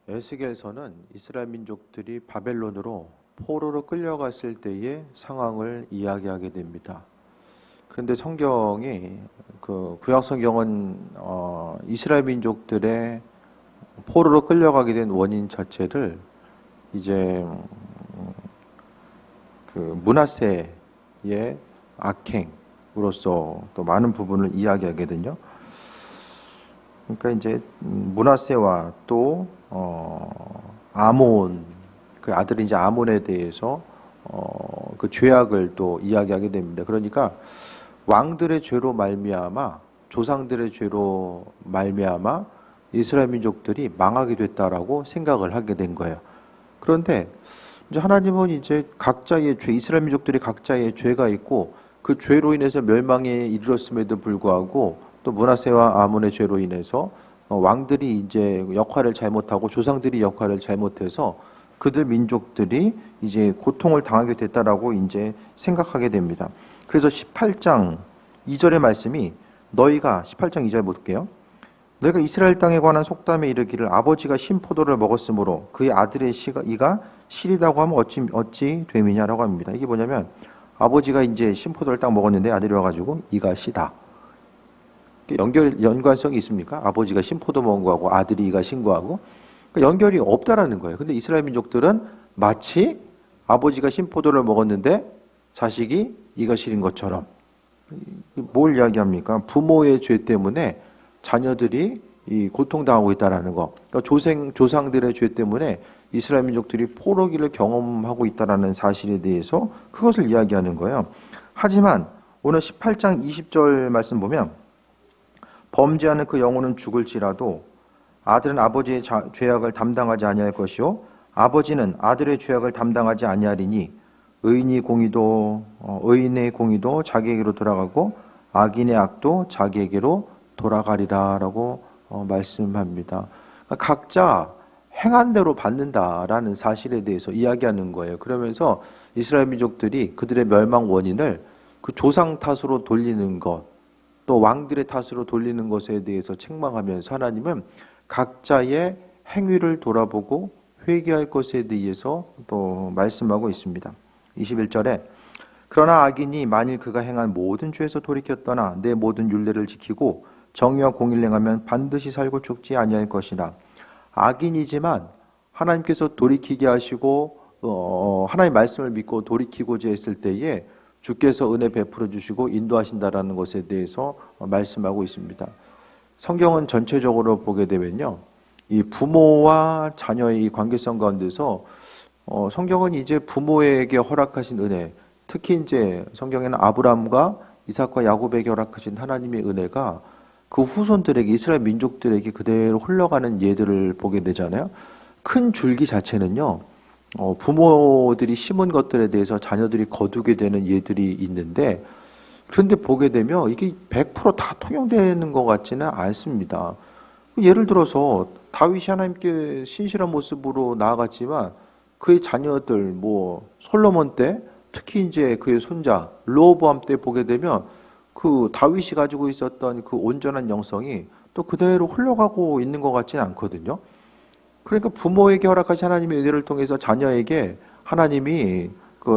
에스겔서는 이스라엘 민족들이 바벨론으로 포로로 끌려갔을 때의 상황을 이야기하게 됩니다. 그런데 성경이 구약 성경은 이스라엘 민족들의 포로로 끌려가게 된 원인 자체를 이제 므낫세의 악행으로서 또 많은 부분을 이야기하거든요. 그러니까 이제 므낫세와 또 아몬 그 아들인 이제 아몬에 대해서 그 죄악을 또 이야기하게 됩니다. 그러니까 왕들의 죄로 말미암아 조상들의 죄로 말미암아 이스라엘 민족들이 망하게 됐다라고 생각을 하게 된 거예요. 그런데 이제 하나님은 이제 각자의 죄, 이스라엘 민족들이 각자의 죄가 있고 그 죄로 인해서 멸망에 이르렀음에도 불구하고 또 므낫세와 아몬의 죄로 인해서 왕들이 이제 역할을 잘못하고 조상들이 역할을 잘못해서 그들 민족들이 이제 고통을 당하게 됐다라고 이제 생각하게 됩니다. 그래서 18장 2절의 말씀이 너희가 18장 2절 볼게요. 너희가 이스라엘 땅에 관한 속담에 이르기를 아버지가 신포도를 먹었으므로 그의 아들의 이가 시리다고 하면 어찌 됨이냐라고 합니다. 이게 뭐냐면 아버지가 이제 신포도를 딱 먹었는데 아들이 와가지고 이가 시다. 연관성이 있습니까? 아버지가 신포도 먹은 거하고 아들이 이가 신 거하고 연결이 없다라는 거예요. 근데 이스라엘 민족들은 마치 아버지가 신포도를 먹었는데 자식이 이가 시린 것처럼 뭘 이야기합니까? 부모의 죄 때문에 자녀들이 이 고통당하고 있다라는 거. 그러니까 조상들의 죄 때문에 이스라엘 민족들이 포로기를 경험하고 있다라는 사실에 대해서 그것을 이야기하는 거예요. 하지만 오늘 18장 20절 말씀 보면 범죄하는 그 영혼은 죽을지라도 아들은 아버지의 죄악을 담당하지 아니할 것이요 아버지는 아들의 죄악을 담당하지 아니하리니 의인의 공의도 자기에게로 돌아가고 악인의 악도 자기에게로 돌아가리라라고 말씀합니다. 그러니까 각자 행한 대로 받는다라는 사실에 대해서 이야기하는 거예요. 그러면서 이스라엘 민족들이 그들의 멸망 원인을 그 조상 탓으로 돌리는 것, 또 왕들의 탓으로 돌리는 것에 대해서 책망하면서 하나님은 각자의 행위를 돌아보고 회개할 것에 대해서 또 말씀하고 있습니다. 21절에 그러나 악인이 만일 그가 행한 모든 죄에서 돌이켰더나 내 모든 율례를 지키고 정의와 공의를 행하면 반드시 살고 죽지 아니할 것이라. 악인이지만 하나님께서 돌이키게 하시고 하나님의 말씀을 믿고 돌이키고자 했을 때에 주께서 은혜 베풀어 주시고 인도하신다라는 것에 대해서 말씀하고 있습니다. 성경은 전체적으로 보게 되면요, 이 부모와 자녀의 관계성 가운데서 성경은 이제 부모에게 허락하신 은혜, 특히 이제 성경에는 아브라함과 이삭과 야곱에게 허락하신 하나님의 은혜가 그 후손들에게 이스라엘 민족들에게 그대로 흘러가는 예들을 보게 되잖아요. 큰 줄기 자체는요, 부모들이 심은 것들에 대해서 자녀들이 거두게 되는 예들이 있는데, 그런데 보게 되면 이게 100%다 통용되는 것 같지는 않습니다. 예를 들어서 다윗이 하나님께 신실한 모습으로 나아갔지만 그의 자녀들 솔로몬 때, 특히 이제 그의 손자 르호보암 때 보게 되면 그 다윗이 가지고 있었던 그 온전한 영성이 또 그대로 흘러가고 있는 것 같지는 않거든요. 그러니까 부모에게 허락하신 하나님의 은혜를 통해서 자녀에게 하나님이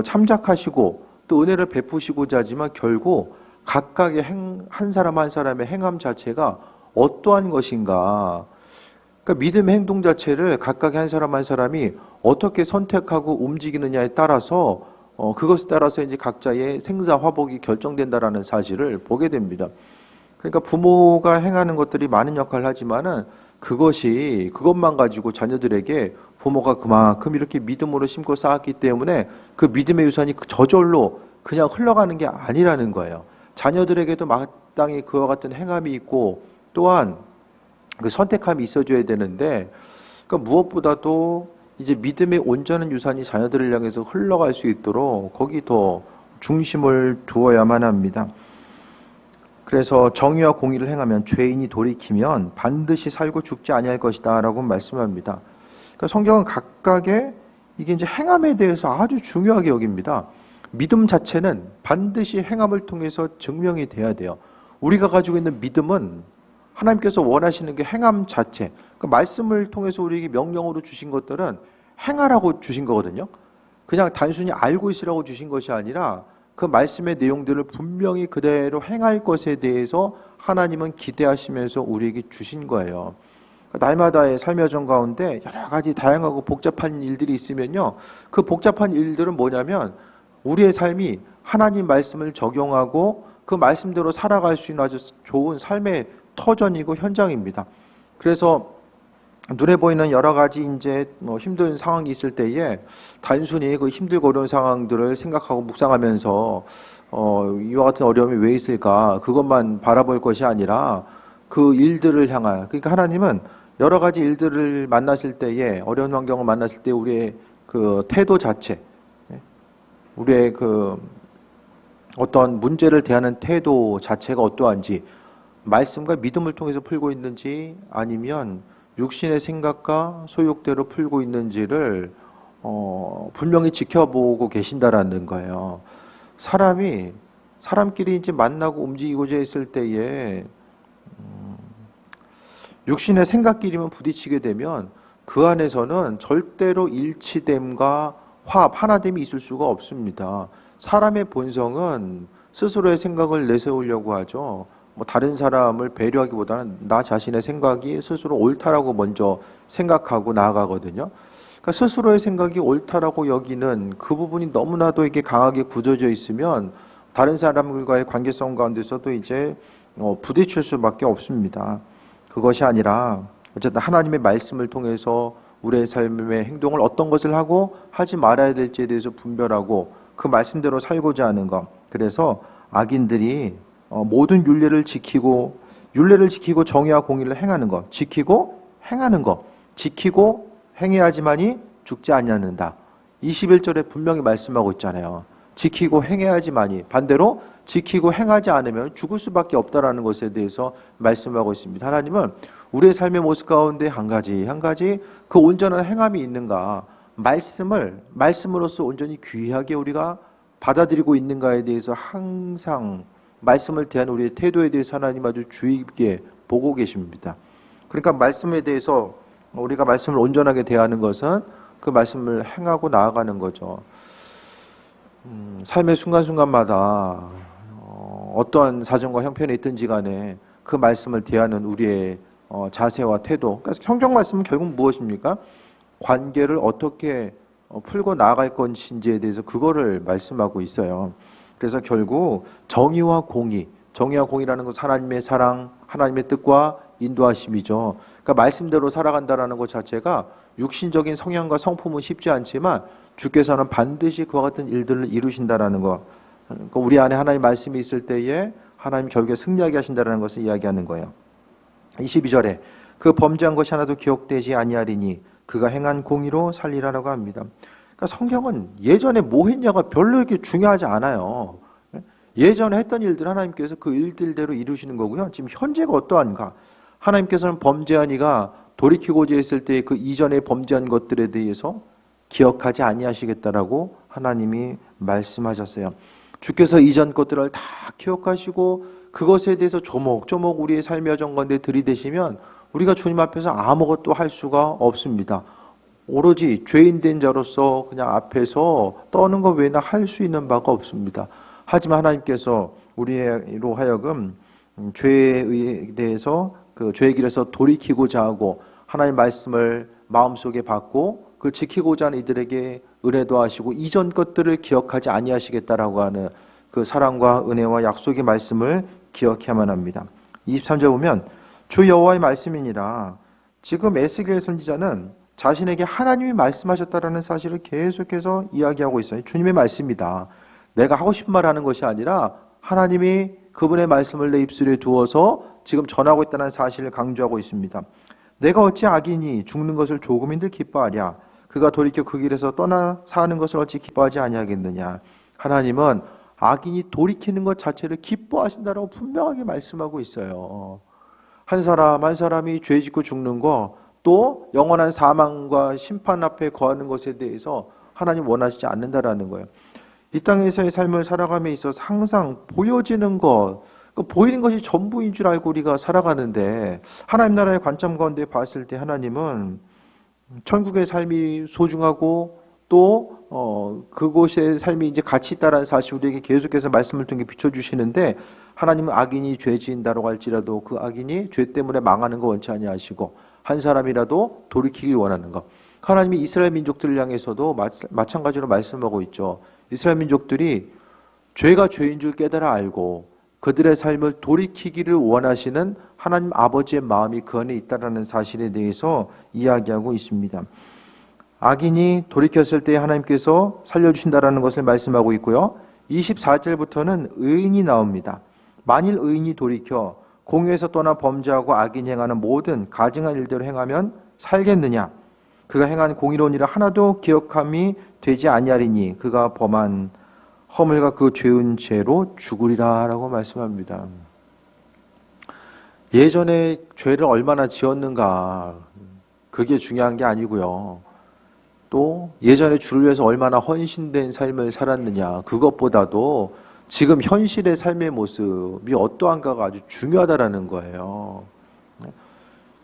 참작하시고 또 은혜를 베푸시고자 하지만 결국 각각의 한 사람 한 사람의 행함 자체가 어떠한 것인가. 그러니까 믿음의 행동 자체를 각각의 한 사람 한 사람이 어떻게 선택하고 움직이느냐에 따라서 그것에 따라서 이제 각자의 생사 화복이 결정된다라는 사실을 보게 됩니다. 그러니까 부모가 행하는 것들이 많은 역할을 하지만은 그것만 가지고 자녀들에게 부모가 그만큼 이렇게 믿음으로 심고 쌓았기 때문에 그 믿음의 유산이 저절로 그냥 흘러가는 게 아니라는 거예요. 자녀들에게도 마땅히 그와 같은 행함이 있고 또한 그 선택함이 있어줘야 되는데, 그러니까 무엇보다도 이제 믿음의 온전한 유산이 자녀들을 향해서 흘러갈 수 있도록 거기 더 중심을 두어야만 합니다. 그래서 정의와 공의를 행하면 죄인이 돌이키면 반드시 살고 죽지 아니할 것이다 라고 말씀합니다. 그러니까 성경은 각각의 이게 이제 행함에 대해서 아주 중요하게 여깁니다. 믿음 자체는 반드시 행함을 통해서 증명이 돼야 돼요. 우리가 가지고 있는 믿음은 하나님께서 원하시는 게 행함 자체, 그 말씀을 통해서 우리에게 명령으로 주신 것들은 행하라고 주신 거거든요. 그냥 단순히 알고 있으라고 주신 것이 아니라 그 말씀의 내용들을 분명히 그대로 행할 것에 대해서 하나님은 기대하시면서 우리에게 주신 거예요. 날마다의 삶의 여정 가운데 여러 가지 다양하고 복잡한 일들이 있으면요, 그 복잡한 일들은 뭐냐면 우리의 삶이 하나님 말씀을 적용하고 그 말씀대로 살아갈 수 있는 아주 좋은 삶의 터전이고 현장입니다. 그래서 눈에 보이는 여러 가지 이제 힘든 상황이 있을 때에 단순히 그 힘들고 어려운 상황들을 생각하고 묵상하면서 이와 같은 어려움이 왜 있을까 그것만 바라볼 것이 아니라 그 일들을 향하여, 그러니까 하나님은 여러 가지 일들을 만났을 때에, 어려운 환경을 만났을 때 우리의 그 태도 자체, 우리의 그 어떤 문제를 대하는 태도 자체가 어떠한지, 말씀과 믿음을 통해서 풀고 있는지 아니면 육신의 생각과 소욕대로 풀고 있는지를 분명히 지켜보고 계신다라는 거예요. 사람끼리 이제 만나고 움직이고자 했을 때에 육신의 생각끼리만 부딪히게 되면 그 안에서는 절대로 일치됨과 화합, 하나됨이 있을 수가 없습니다. 사람의 본성은 스스로의 생각을 내세우려고 하죠. 다른 사람을 배려하기보다는 나 자신의 생각이 스스로 옳다라고 먼저 생각하고 나아가거든요. 그러니까 스스로의 생각이 옳다라고 여기는 그 부분이 너무나도 이게 강하게 굳어져 있으면 다른 사람들과의 관계성 가운데서도 이제 부딪힐 수밖에 없습니다. 그것이 아니라 어쨌든 하나님의 말씀을 통해서 우리의 삶의 행동을 어떤 것을 하고 하지 말아야 될지에 대해서 분별하고 그 말씀대로 살고자 하는 것. 그래서 악인들이 모든 윤례를 지키고 정의와 공의를 행하는 것, 지키고 행하는 것, 지키고 행해야지만이 죽지 아니하는다. 21절에 분명히 말씀하고 있잖아요. 지키고 행해야지만이, 반대로 지키고 행하지 않으면 죽을 수밖에 없다라는 것에 대해서 말씀하고 있습니다. 하나님은 우리의 삶의 모습 가운데 한 가지 그 온전한 행함이 있는가, 말씀으로서 온전히 귀하게 우리가 받아들이고 있는가에 대해서 항상 말씀을 대한 우리의 태도에 대해서 하나님 아주 주의 깊게 보고 계십니다. 그러니까 말씀에 대해서 우리가 말씀을 온전하게 대하는 것은 그 말씀을 행하고 나아가는 거죠. 삶의 순간순간마다 어떠한 사정과 형편에 있든지 간에 그 말씀을 대하는 우리의 자세와 태도. 그러니까 성경 말씀은 결국 무엇입니까? 관계를 어떻게 풀고 나아갈 것인지에 대해서 그거를 말씀하고 있어요. 그래서 결국 정의와 공의라는 것은 하나님의 사랑, 하나님의 뜻과 인도하심이죠. 그러니까 말씀대로 살아간다라는 것 자체가 육신적인 성향과 성품은 쉽지 않지만 주께서는 반드시 그와 같은 일들을 이루신다라는 것. 그러니까 우리 안에 하나님의 말씀이 있을 때에 하나님 결국에 승리하게 하신다라는 것을 이야기하는 거예요. 22절에 그 범죄한 것이 하나도 기억되지 아니하리니 그가 행한 공의로 살리라라고 합니다. 그러니까 성경은 예전에 뭐 했냐가 별로 이렇게 중요하지 않아요. 예전에 했던 일들 하나님께서 그 일들대로 이루시는 거고요. 지금 현재가 어떠한가? 하나님께서는 범죄한 이가 돌이키고자 했을 때 그 이전에 범죄한 것들에 대해서 기억하지 아니하시겠다라고 하나님이 말씀하셨어요. 주께서 이전 것들을 다 기억하시고 그것에 대해서 조목조목 우리의 삶의 여정 가운데 들이대시면 우리가 주님 앞에서 아무것도 할 수가 없습니다. 오로지 죄인된 자로서 그냥 앞에서 떠는 것 외에는 할 수 있는 바가 없습니다. 하지만 하나님께서 우리로 하여금 죄에 대해서 그 죄의 길에서 돌이키고자 하고 하나님의 말씀을 마음속에 받고 그걸 지키고자 하는 이들에게 은혜도 하시고 이전 것들을 기억하지 아니하시겠다라고 하는 그 사랑과 은혜와 약속의 말씀을 기억해야만 합니다. 23절 보면 주 여호와의 말씀이니라. 지금 에스겔 선지자는 자신에게 하나님이 말씀하셨다라는 사실을 계속해서 이야기하고 있어요. 주님의 말씀이다. 내가 하고 싶은 말 하는 것이 아니라 하나님이 그분의 말씀을 내 입술에 두어서 지금 전하고 있다는 사실을 강조하고 있습니다. 내가 어찌 악인이 죽는 것을 조금인들 기뻐하랴. 그가 돌이켜 그 길에서 떠나 사는 것을 어찌 기뻐하지 아니하겠느냐. 하나님은 악인이 돌이키는 것 자체를 기뻐하신다라고 분명하게 말씀하고 있어요. 한 사람이 죄 짓고 죽는 거, 또 영원한 사망과 심판 앞에 거하는 것에 대해서 하나님 원하시지 않는다라는 거예요. 이 땅에서의 삶을 살아감에 있어서 항상 보여지는 것, 보이는 것이 전부인 줄 알고 우리가 살아가는데 하나님 나라의 관점 가운데 봤을 때 하나님은 천국의 삶이 소중하고 또 그곳의 삶이 이제 가치 있다라는 사실 우리에게 계속해서 말씀을 통해 비춰주시는데 하나님은 악인이 죄 지은다라고 할지라도 그 악인이 죄 때문에 망하는 거 원치 아니하시고 한 사람이라도 돌이키길 원하는 것. 하나님이 이스라엘 민족들을 향해서도 마찬가지로 말씀하고 있죠. 이스라엘 민족들이 죄가 죄인 줄 깨달아 알고 그들의 삶을 돌이키기를 원하시는 하나님 아버지의 마음이 그 안에 있다는 사실에 대해서 이야기하고 있습니다. 악인이 돌이켰을 때 하나님께서 살려주신다라는 것을 말씀하고 있고요. 24절부터는 의인이 나옵니다. 만일 의인이 돌이켜 공의에서 떠나 범죄하고 악인이 행하는 모든 가증한 일대로 행하면 살겠느냐? 그가 행한 공의로운 일을 하나도 기억함이 되지 아니하리니 그가 범한 허물과 그 죄은 죄로 죽으리라 라고 말씀합니다. 예전에 죄를 얼마나 지었는가 그게 중요한 게 아니고요. 또 예전에 주를 위해서 얼마나 헌신된 삶을 살았느냐 그것보다도 지금 현실의 삶의 모습이 어떠한가가 아주 중요하다라는 거예요.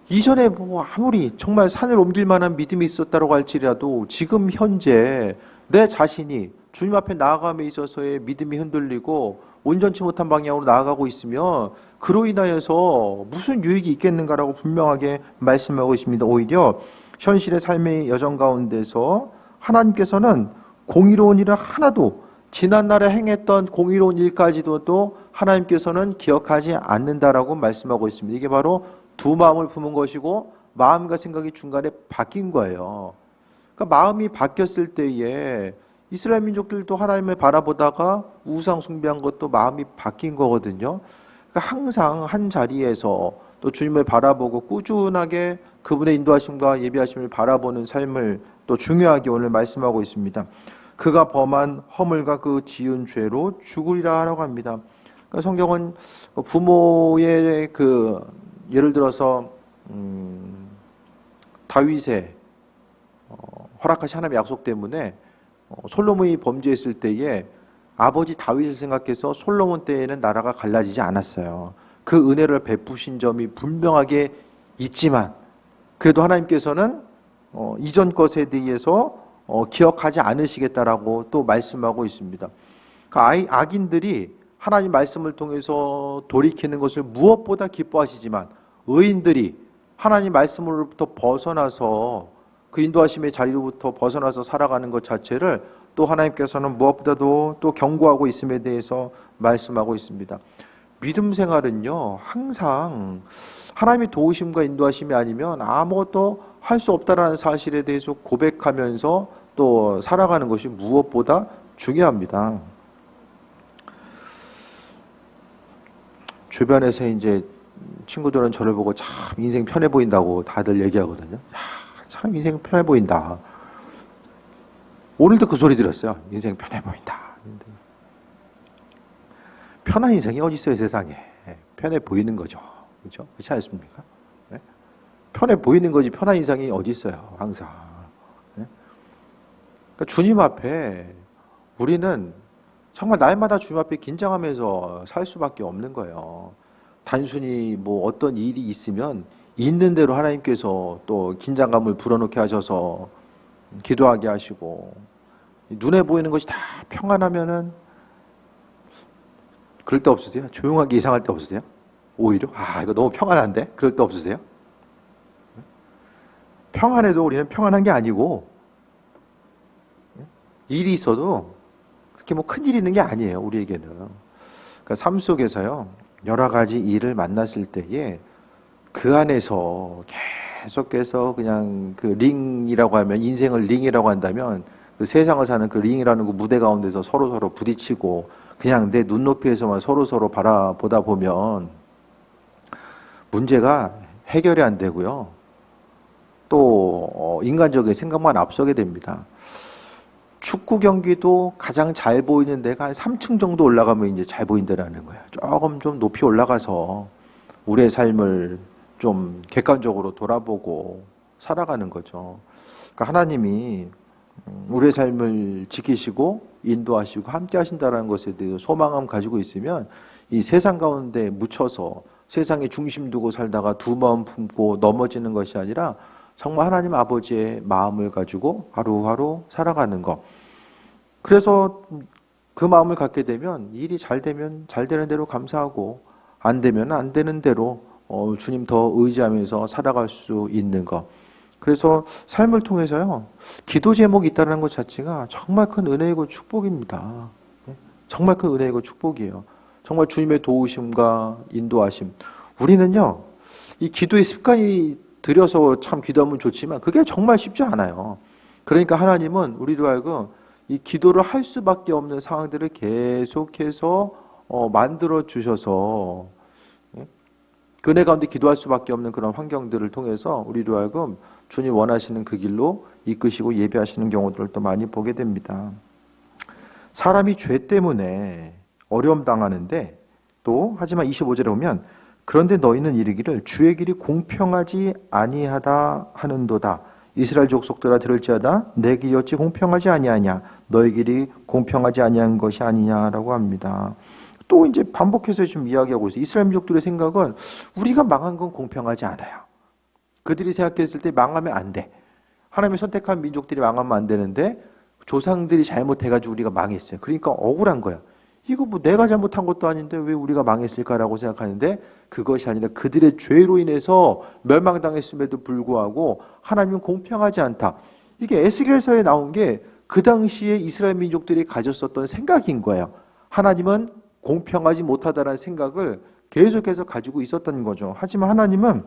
이전에 뭐 아무리 정말 산을 옮길 만한 믿음이 있었다고 할지라도 지금 현재 내 자신이 주님 앞에 나아감에 있어서의 믿음이 흔들리고 온전치 못한 방향으로 나아가고 있으면 그로 인하여서 무슨 유익이 있겠는가라고 분명하게 말씀하고 있습니다. 오히려 현실의 삶의 여정 가운데서 하나님께서는 공의로운 일을 하나도 지난날에 행했던 공의로운 일까지도 또 하나님께서는 기억하지 않는다라고 말씀하고 있습니다. 이게 바로 두 마음을 품은 것이고 마음과 생각이 중간에 바뀐 거예요. 그러니까 마음이 바뀌었을 때에 이스라엘 민족들도 하나님을 바라보다가 우상 숭배한 것도 마음이 바뀐 거거든요. 그러니까 항상 한 자리에서 또 주님을 바라보고 꾸준하게 그분의 인도하심과 예비하심을 바라보는 삶을 또 중요하게 오늘 말씀하고 있습니다. 그가 범한 허물과 그 지은 죄로 죽으리라라고 합니다. 그러니까 성경은 부모의 예를 들어서 다윗의 허락하신 하나님의 약속 때문에 솔로몬이 범죄했을 때에 아버지 다윗을 생각해서 솔로몬 때에는 나라가 갈라지지 않았어요. 그 은혜를 베푸신 점이 분명하게 있지만 그래도 하나님께서는 이전 것에 대해서 기억하지 않으시겠다라고 또 말씀하고 있습니다. 그러니까 악인들이 하나님 말씀을 통해서 돌이키는 것을 무엇보다 기뻐하시지만 의인들이 하나님 말씀으로부터 벗어나서 그 인도하심의 자리로부터 벗어나서 살아가는 것 자체를 또 하나님께서는 무엇보다도 또 경고하고 있음에 대해서 말씀하고 있습니다. 믿음 생활은요 항상 하나님의 도우심과 인도하심이 아니면 아무것도 할 수 없다라는 사실에 대해서 고백하면서 또 살아가는 것이 무엇보다 중요합니다. 주변에서 이제 친구들은 저를 보고 참 인생 편해 보인다고 다들 얘기하거든요. 참 인생 편해 보인다. 오늘도 그 소리 들었어요. 인생 편해 보인다. 편한 인생이 어디 있어요, 세상에. 편해 보이는 거죠. 그렇죠? 그렇지 않습니까? 네? 편해 보이는 거지 편한 인생이 어디 있어요, 항상. 네? 그러니까 주님 앞에 우리는 정말 날마다 주님 앞에 긴장하면서 살 수밖에 없는 거예요. 단순히 뭐 어떤 일이 있으면 있는 대로 하나님께서 또 긴장감을 불어넣게 하셔서 기도하게 하시고 눈에 보이는 것이 다 평안하면은 그럴 때 없으세요? 조용하게 이상할 때 없으세요? 오히려 이거 너무 평안한데? 그럴 때 없으세요? 평안해도 우리는 평안한 게 아니고 일이 있어도 그렇게 뭐 큰일이 있는 게 아니에요, 우리에게는. 그러니까 삶 속에서요 여러 가지 일을 만났을 때에 그 안에서 계속해서 그냥 그 링이라고 하면 인생을 링이라고 한다면 그 세상을 사는 그 링이라는 그 무대 가운데서 서로 부딪히고 그냥 내 눈높이에서만 서로 바라보다 보면 문제가 해결이 안 되고요. 또 인간적인 생각만 앞서게 됩니다. 축구 경기도 가장 잘 보이는 데가 한 3층 정도 올라가면 이제 잘 보인다라는 거예요. 조금 좀 높이 올라가서 우리의 삶을 좀 객관적으로 돌아보고 살아가는 거죠. 그러니까 하나님이 우리의 삶을 지키시고 인도하시고 함께 하신다는 것에 대해서 소망감 가지고 있으면 이 세상 가운데 묻혀서 세상에 중심 두고 살다가 두 마음 품고 넘어지는 것이 아니라 정말 하나님 아버지의 마음을 가지고 하루하루 살아가는 것. 그래서 그 마음을 갖게 되면 일이 잘 되면 잘 되는 대로 감사하고 안 되면 안 되는 대로 주님 더 의지하면서 살아갈 수 있는 것. 그래서 삶을 통해서요, 기도 제목이 있다는 것 자체가 정말 큰 은혜이고 축복입니다. 정말 큰 은혜이고 축복이에요. 정말 주님의 도우심과 인도하심. 우리는요, 이 기도의 습관이 들여서 참 기도하면 좋지만 그게 정말 쉽지 않아요. 그러니까 하나님은 우리로 하여금 이 기도를 할 수밖에 없는 상황들을 계속해서 만들어 주셔서 은혜 가운데 기도할 수밖에 없는 그런 환경들을 통해서 우리로 하여금 주님 원하시는 그 길로 이끄시고 예배하시는 경우들을 또 많이 보게 됩니다. 사람이 죄 때문에 어려움 당하는데 또 하지만 25절에 보면 그런데 너희는 이르기를 주의 길이 공평하지 아니하다 하는도다. 이스라엘 족속들아 들을지어다 내 길이 어찌 공평하지 아니하냐 너희 길이 공평하지 아니한 것이 아니냐라고 합니다. 또 이제 반복해서 좀 이야기하고 있어요. 이스라엘 민족들의 생각은 우리가 망한 건 공평하지 않아요. 그들이 생각했을 때 망하면 안 돼. 하나님이 선택한 민족들이 망하면 안 되는데 조상들이 잘못해가지고 우리가 망했어요. 그러니까 억울한 거야. 이거 뭐 내가 잘못한 것도 아닌데 왜 우리가 망했을까라고 생각하는데 그것이 아니라 그들의 죄로 인해서 멸망당했음에도 불구하고 하나님은 공평하지 않다. 이게 에스겔서에 나온 게 그 당시에 이스라엘 민족들이 가졌었던 생각인 거예요. 하나님은 공평하지 못하다라는 생각을 계속해서 가지고 있었던 거죠. 하지만 하나님은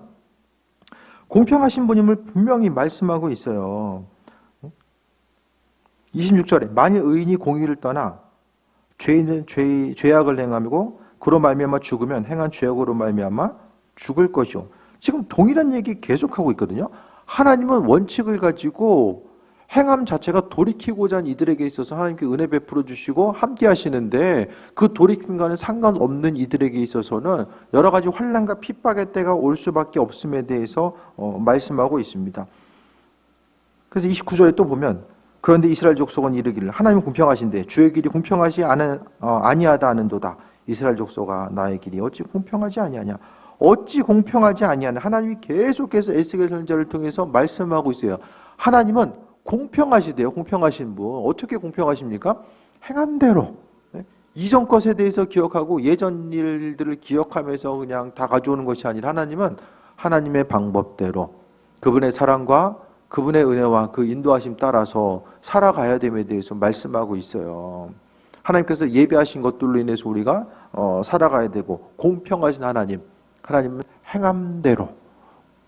공평하신 분임을 분명히 말씀하고 있어요. 26절에 만일 의인이 공의를 떠나 죄악을 행하고 그로 말미암아 죽으면 행한 죄악으로 말미암아 죽을 것이요. 지금 동일한 얘기 계속하고 있거든요. 하나님은 원칙을 가지고 행함 자체가 돌이키고자 한 이들에게 있어서 하나님께 은혜 베풀어 주시고 함께 하시는데 그 돌이킴과는 상관없는 이들에게 있어서는 여러 가지 환난과 핍박의 때가 올 수밖에 없음에 대해서 말씀하고 있습니다. 그래서 29절에 또 보면 그런데 이스라엘 족속은 이르기를 하나님은 공평하신데 주의 길이 공평하지 아니하다 하는도다. 이스라엘 족속아 나의 길이 어찌 공평하지 아니하냐. 어찌 공평하지 아니하냐. 하나님이 계속해서 에스겔 선지자를 통해서 말씀하고 있어요. 하나님은 공평하시대요. 공평하신 분. 어떻게 공평하십니까? 행한 대로. 이전 것에 대해서 기억하고 예전 일들을 기억하면서 그냥 다 가져오는 것이 아니라 하나님은 하나님의 방법대로 그분의 사랑과 그분의 은혜와 그 인도하심 따라서 살아가야 됨에 대해서 말씀하고 있어요. 하나님께서 예배하신 것들로 인해서 우리가 살아가야 되고 공평하신 하나님은 행함대로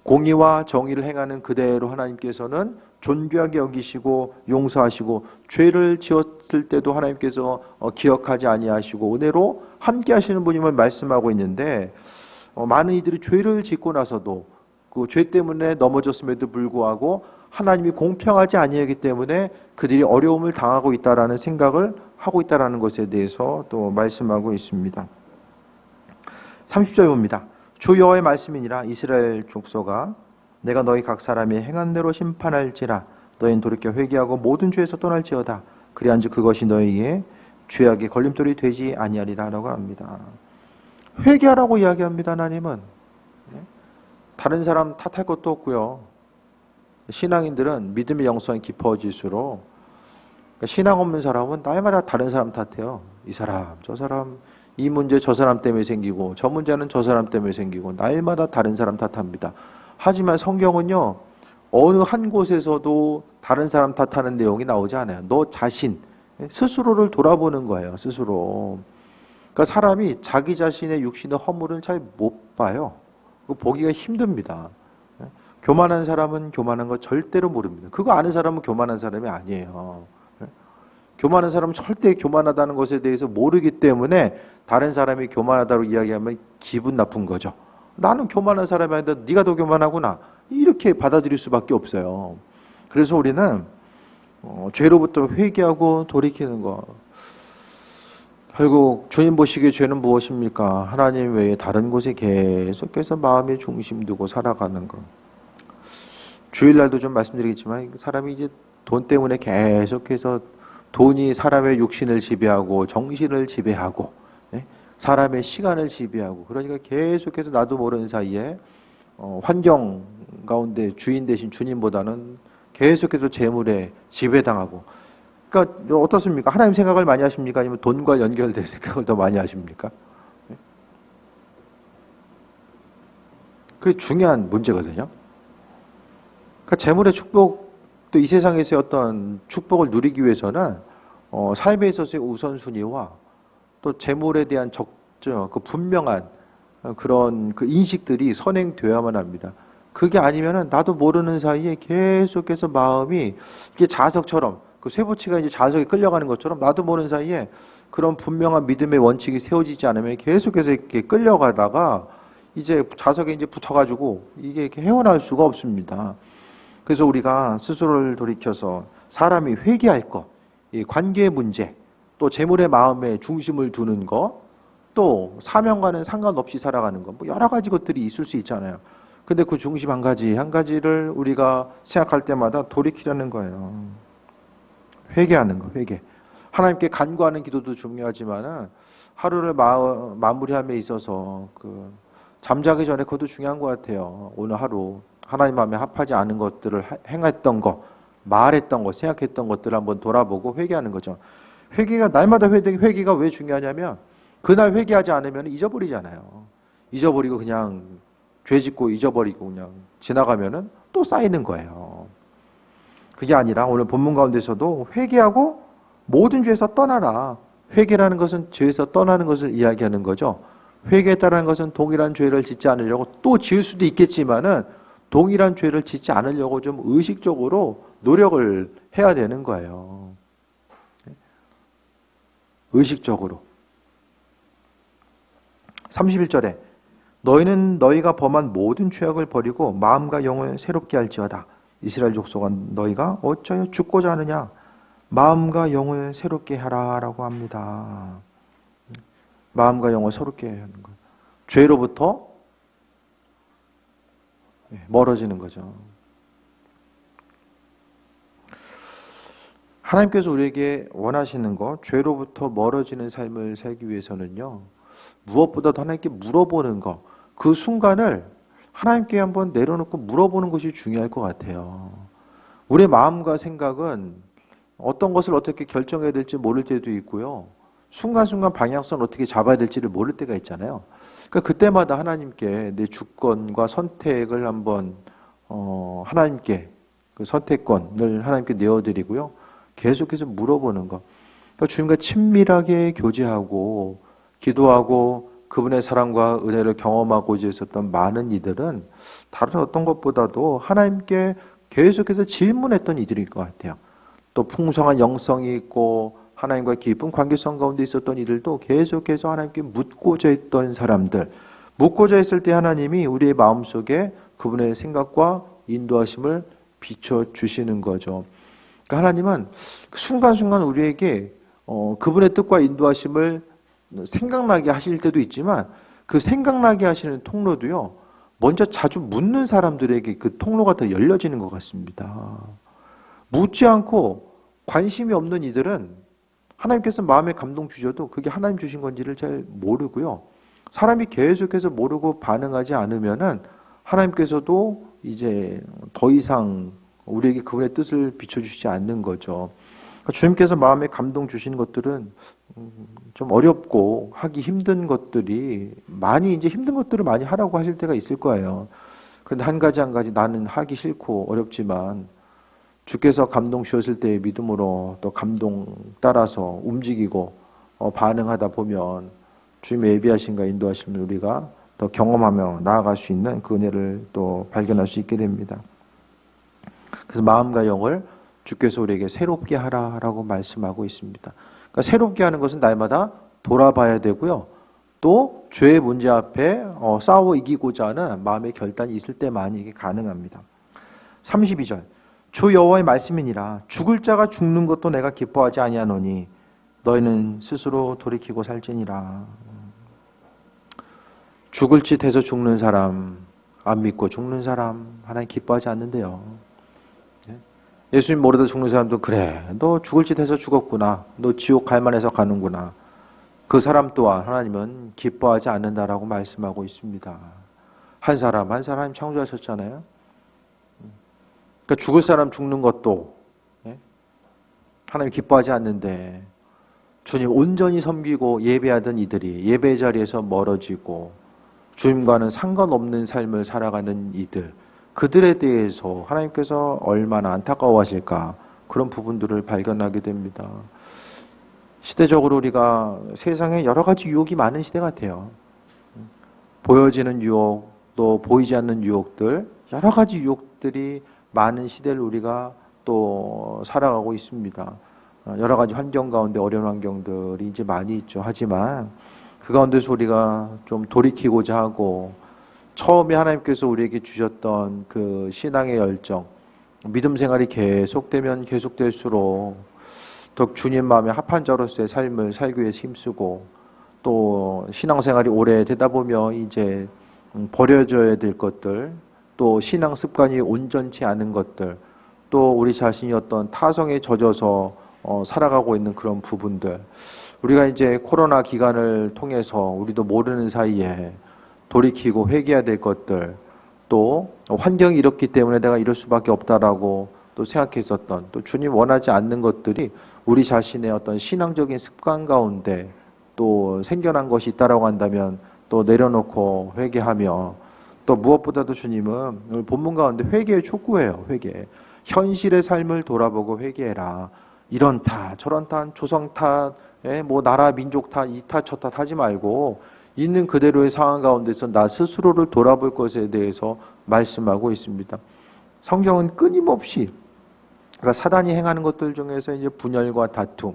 공의와 정의를 행하는 그대로 하나님께서는 존귀하게 여기시고 용서하시고 죄를 지었을 때도 하나님께서 기억하지 아니하시고 은혜로 함께 하시는 분임을 말씀하고 있는데 많은 이들이 죄를 짓고 나서도 그 죄 때문에 넘어졌음에도 불구하고 하나님이 공평하지 아니하기 때문에 그들이 어려움을 당하고 있다라는 생각을 하고 있다라는 것에 대해서 또 말씀하고 있습니다. 30절 봅니다. 주 여호와의 말씀이니라 이스라엘 족속아 내가 너희 각 사람이 행한 대로 심판할지라 너희는 돌이켜 회개하고 모든 죄에서 떠날지어다 그리한즉 그것이 너희의 죄악의 걸림돌이 되지 아니하리라라고 합니다. 회개하라고 이야기합니다. 하나님은 다른 사람 탓할 것도 없고요. 신앙인들은 믿음의 영성이 깊어질수록 신앙 없는 사람은 날마다 다른 사람 탓해요. 이 사람 저 사람 이 문제 저 사람 때문에 생기고 저 문제는 저 사람 때문에 생기고 날마다 다른 사람 탓합니다. 하지만 성경은요 어느 한 곳에서도 다른 사람 탓하는 내용이 나오지 않아요. 너 자신 스스로를 돌아보는 거예요. 스스로. 그러니까 사람이 자기 자신의 육신의 허물은 잘 못 봐요. 보기가 힘듭니다. 교만한 사람은 교만한 거 절대로 모릅니다. 그거 아는 사람은 교만한 사람이 아니에요. 교만한 사람은 절대 교만하다는 것에 대해서 모르기 때문에 다른 사람이 교만하다고 이야기하면 기분 나쁜 거죠. 나는 교만한 사람이 아닌데 네가 더 교만하구나. 이렇게 받아들일 수밖에 없어요. 그래서 우리는 죄로부터 회개하고 돌이키는 거. 결국 주님 보시기에 죄는 무엇입니까? 하나님 외에 다른 곳에 계속해서 마음의 중심 두고 살아가는 것. 주일날도 좀 말씀드리겠지만 사람이 이제 돈 때문에 계속해서 돈이 사람의 육신을 지배하고 정신을 지배하고 사람의 시간을 지배하고, 그러니까 계속해서 나도 모르는 사이에 환경 가운데 주인 대신 주님보다는 계속해서 재물에 지배당하고. 그러니까 어떻습니까? 하나님 생각을 많이 하십니까? 아니면 돈과 연결된 생각을 더 많이 하십니까? 그게 중요한 문제거든요. 그러니까 재물의 축복도 이 세상에서의 어떤 축복을 누리기 위해서는 삶에 있어서의 우선순위와 또 재물에 대한 그 분명한 그런 그 인식들이 선행되어야만 합니다. 그게 아니면은 나도 모르는 사이에 계속해서 마음이 이게 자석처럼, 그 쇠붙이가 이제 자석에 끌려가는 것처럼 나도 모르는 사이에 그런 분명한 믿음의 원칙이 세워지지 않으면 계속해서 이렇게 끌려가다가 이제 자석에 이제 붙어가지고 이게 이렇게 헤어나올 수가 없습니다. 그래서 우리가 스스로를 돌이켜서 사람이 회개할 것, 이 관계 문제, 또 재물의 마음에 중심을 두는 것, 또 사명과는 상관없이 살아가는 것, 뭐 여러 가지 것들이 있을 수 있잖아요. 근데 그 중심 한 가지를 우리가 생각할 때마다 돌이키려는 거예요. 회개하는 거, 회개. 하나님께 간구하는 기도도 중요하지만 하루를 마무리함에 있어서 그 잠자기 전에 그것도 중요한 것 같아요. 오늘 하루 하나님 마음에 합하지 않은 것들을 행했던 거, 말했던 거, 생각했던 것들을 한번 돌아보고 회개하는 거죠. 회개가 날마다 회개가 왜 중요하냐면 그날 회개하지 않으면 잊어버리잖아요. 잊어버리고 그냥 죄 짓고 잊어버리고 그냥 지나가면은 또 쌓이는 거예요. 그게 아니라 오늘 본문 가운데서도 회개하고 모든 죄에서 떠나라. 회개라는 것은 죄에서 떠나는 것을 이야기하는 거죠. 회개했다는 것은 동일한 죄를 짓지 않으려고, 또 지을 수도 있겠지만은 동일한 죄를 짓지 않으려고 좀 의식적으로 노력을 해야 되는 거예요. 의식적으로. 31절에 너희는 너희가 범한 모든 죄악을 버리고 마음과 영을 새롭게 할지어다. 이스라엘 족속아, 너희가 어찌하여 죽고자 하느냐? 마음과 영을 새롭게 하라 라고 합니다. 마음과 영을 새롭게 하는 것. 죄로부터 멀어지는 거죠. 하나님께서 우리에게 원하시는 것, 죄로부터 멀어지는 삶을 살기 위해서는요, 무엇보다도 하나님께 물어보는 것, 그 순간을 하나님께 한번 내려놓고 물어보는 것이 중요할 것 같아요. 우리의 마음과 생각은 어떤 것을 어떻게 결정해야 될지 모를 때도 있고요. 순간순간 방향성을 어떻게 잡아야 될지를 모를 때가 있잖아요. 그러니까 그때마다 하나님께 내 주권과 선택을 한번 하나님께 그 선택권을 하나님께 내어드리고요. 계속해서 물어보는 것. 그러니까 주님과 친밀하게 교제하고 기도하고 그분의 사랑과 은혜를 경험하고자 했었던 많은 이들은 다른 어떤 것보다도 하나님께 계속해서 질문했던 이들일 것 같아요. 또 풍성한 영성이 있고 하나님과 깊은 관계성 가운데 있었던 이들도 계속해서 하나님께 묻고자 했던 사람들, 묻고자 했을 때 하나님이 우리의 마음속에 그분의 생각과 인도하심을 비춰주시는 거죠. 그러니까 하나님은 순간순간 우리에게 그분의 뜻과 인도하심을 생각나게 하실 때도 있지만 그 생각나게 하시는 통로도요, 먼저 자주 묻는 사람들에게 그 통로가 더 열려지는 것 같습니다. 묻지 않고 관심이 없는 이들은 하나님께서 마음에 감동 주셔도 그게 하나님 주신 건지를 잘 모르고요. 사람이 계속해서 모르고 반응하지 않으면은 하나님께서도 이제 더 이상 우리에게 그분의 뜻을 비춰주시지 않는 거죠. 주님께서 마음에 감동 주신 것들은 좀 어렵고 하기 힘든 것들이 많이, 이제 힘든 것들을 많이 하라고 하실 때가 있을 거예요. 그런데 한 가지 나는 하기 싫고 어렵지만 주께서 감동 주셨을 때의 믿음으로 또 감동 따라서 움직이고 반응하다 보면 주님의 예비하심과 인도하심을 우리가 더 경험하며 나아갈 수 있는 그 은혜를 또 발견할 수 있게 됩니다. 그래서 마음과 영을 주께서 우리에게 새롭게 하라라고 말씀하고 있습니다. 그러니까 새롭게 하는 것은 날마다 돌아봐야 되고요. 또 죄의 문제 앞에 싸워 이기고자 하는 마음의 결단이 있을 때만이 이게 가능합니다. 32절 주 여호와의 말씀이니라 죽을 자가 죽는 것도 내가 기뻐하지 아니하노니 너희는 스스로 돌이키고 살지니라. 죽을 짓 해서 죽는 사람, 안 믿고 죽는 사람 하나님 기뻐하지 않는데요. 예수님 모르다 죽는 사람도 그래, 너 죽을 짓 해서 죽었구나, 너 지옥 갈 만해서 가는구나, 그 사람 또한 하나님은 기뻐하지 않는다라고 말씀하고 있습니다. 한 사람 한 사람 창조하셨잖아요. 그러니까 죽을 사람 죽는 것도 하나님 기뻐하지 않는데 주님 온전히 섬기고 예배하던 이들이 예배 자리에서 멀어지고 주님과는 상관없는 삶을 살아가는 이들, 그들에 대해서 하나님께서 얼마나 안타까워하실까, 그런 부분들을 발견하게 됩니다. 시대적으로 우리가 세상에 여러 가지 유혹이 많은 시대 같아요. 보여지는 유혹, 또 보이지 않는 유혹들, 여러 가지 유혹들이 많은 시대를 우리가 또 살아가고 있습니다. 여러 가지 환경 가운데 어려운 환경들이 이제 많이 있죠. 하지만 그 가운데서 우리가 좀 돌이키고자 하고, 처음에 하나님께서 우리에게 주셨던 그 신앙의 열정, 믿음 생활이 계속되면 계속될수록 더 주님 마음에 합한 자로서의 삶을 살기 위해서 힘쓰고, 또 신앙생활이 오래 되다 보면 이제 버려져야 될 것들, 또 신앙 습관이 온전치 않은 것들, 또 우리 자신이 어떤 타성에 젖어서 살아가고 있는 그런 부분들, 우리가 이제 코로나 기간을 통해서 우리도 모르는 사이에 돌이키고 회개해야 될 것들, 또 환경이 이렇기 때문에 내가 이럴 수밖에 없다라고 또 생각했었던, 또 주님 원하지 않는 것들이 우리 자신의 어떤 신앙적인 습관 가운데 또 생겨난 것이 있다라고 한다면 또 내려놓고 회개하며, 또 무엇보다도 주님은 오늘 본문 가운데 회개에 촉구해요. 회개. 현실의 삶을 돌아보고 회개해라. 이런 탓, 저런 탓, 조성 탓, 뭐 나라 민족 탓, 이 탓, 저 탓 하지 말고 있는 그대로의 상황 가운데서 나 스스로를 돌아볼 것에 대해서 말씀하고 있습니다. 성경은 끊임없이, 그러니까 사단이 행하는 것들 중에서 이제 분열과 다툼,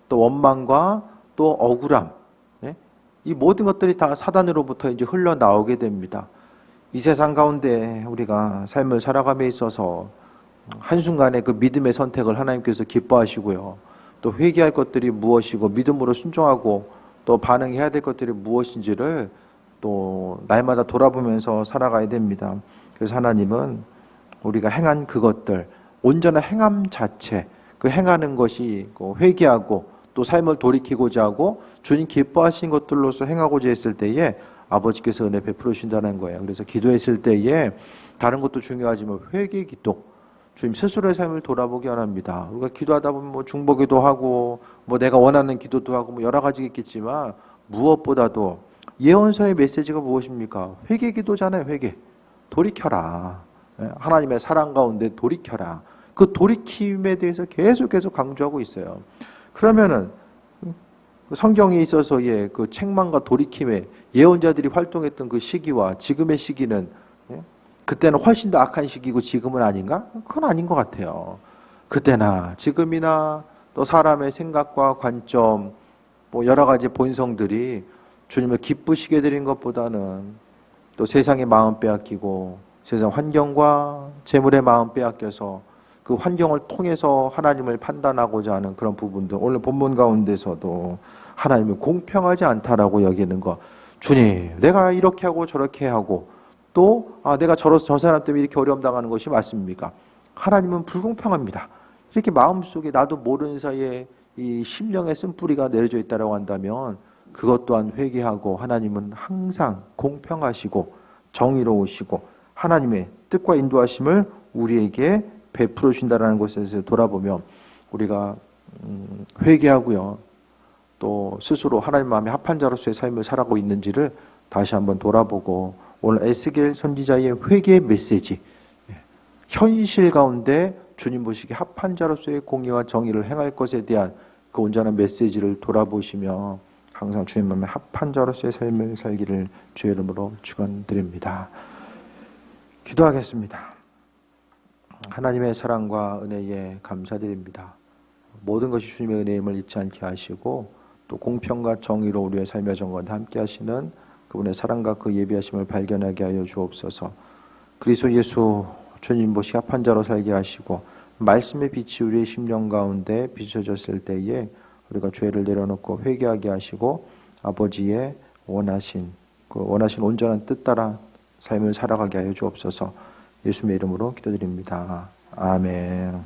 또 원망과 또 억울함, 이 모든 것들이 다 사단으로부터 이제 흘러나오게 됩니다. 이 세상 가운데 우리가 삶을 살아감에 있어서 한순간에 그 믿음의 선택을 하나님께서 기뻐하시고요. 또 회개할 것들이 무엇이고 믿음으로 순종하고 또 반응해야 될 것들이 무엇인지를 또 날마다 돌아보면서 살아가야 됩니다. 그래서 하나님은 우리가 행한 그것들, 온전한 행함 자체, 그 행하는 것이 회개하고 또 삶을 돌이키고자 하고 주님 기뻐하신 것들로서 행하고자 했을 때에 아버지께서 은혜 베풀어 주신다는 거예요. 그래서 기도했을 때에 다른 것도 중요하지만 회개 기도, 주님 스스로의 삶을 돌아보기 원합니다. 우리가 기도하다 보면 뭐 중보기도 하고 뭐 내가 원하는 기도도 하고 뭐 여러 가지 있겠지만, 무엇보다도 예언서의 메시지가 무엇입니까? 회개 기도잖아요. 회개. 돌이켜라. 하나님의 사랑 가운데 돌이켜라. 그 돌이킴에 대해서 계속 강조하고 있어요. 그러면은 성경에 있어서의 그 책망과 돌이킴에 예언자들이 활동했던 그 시기와 지금의 시기는, 그때는 훨씬 더 악한 시기고 지금은 아닌가? 그건 아닌 것 같아요. 그때나 지금이나 또 사람의 생각과 관점, 뭐 여러 가지 본성들이 주님을 기쁘시게 드린 것보다는 또 세상의 마음 빼앗기고 세상 환경과 재물의 마음 빼앗겨서 그 환경을 통해서 하나님을 판단하고자 하는 그런 부분들, 오늘 본문 가운데서도 하나님을 공평하지 않다라고 여기는 것, 주님 내가 이렇게 하고 저렇게 하고 또 내가 저 사람 때문에 이렇게 어려움 당하는 것이 맞습니까? 하나님은 불공평합니다. 이렇게 마음속에 나도 모르는 사이에 이 심령의 쓴뿌리가 내려져 있다라고 한다면 그것 또한 회개하고, 하나님은 항상 공평하시고 정의로우시고 하나님의 뜻과 인도하심을 우리에게 베풀어 주신다라는 것에 대해서 돌아보면 우리가 회개하고요, 또 스스로 하나님 마음에 합한 자로서의 삶을 살아가고 있는지를 다시 한번 돌아보고, 오늘 에스겔 선지자의 회개 메시지, 현실 가운데 주님 보시기에 합한 자로서의 공의와 정의를 행할 것에 대한 그 온전한 메시지를 돌아보시며 항상 주님 마음에 합한 자로서의 삶을 살기를 주의 이름으로 축원드립니다. 기도하겠습니다. 하나님의 사랑과 은혜에 감사드립니다. 모든 것이 주님의 은혜임을 잊지 않게 하시고 또 공평과 정의로 우리의 삶의 정건과 함께 하시는 그분의 사랑과 그 예비하심을 발견하게 하여 주옵소서. 그리스도 예수 주님 보시 합한 자로 살게 하시고 말씀의 빛이 우리의 심령 가운데 비춰졌을 때에 우리가 죄를 내려놓고 회개하게 하시고 아버지의 원하신 온전한 뜻 따라 삶을 살아가게 하여 주옵소서. 예수님의 이름으로 기도드립니다. 아멘.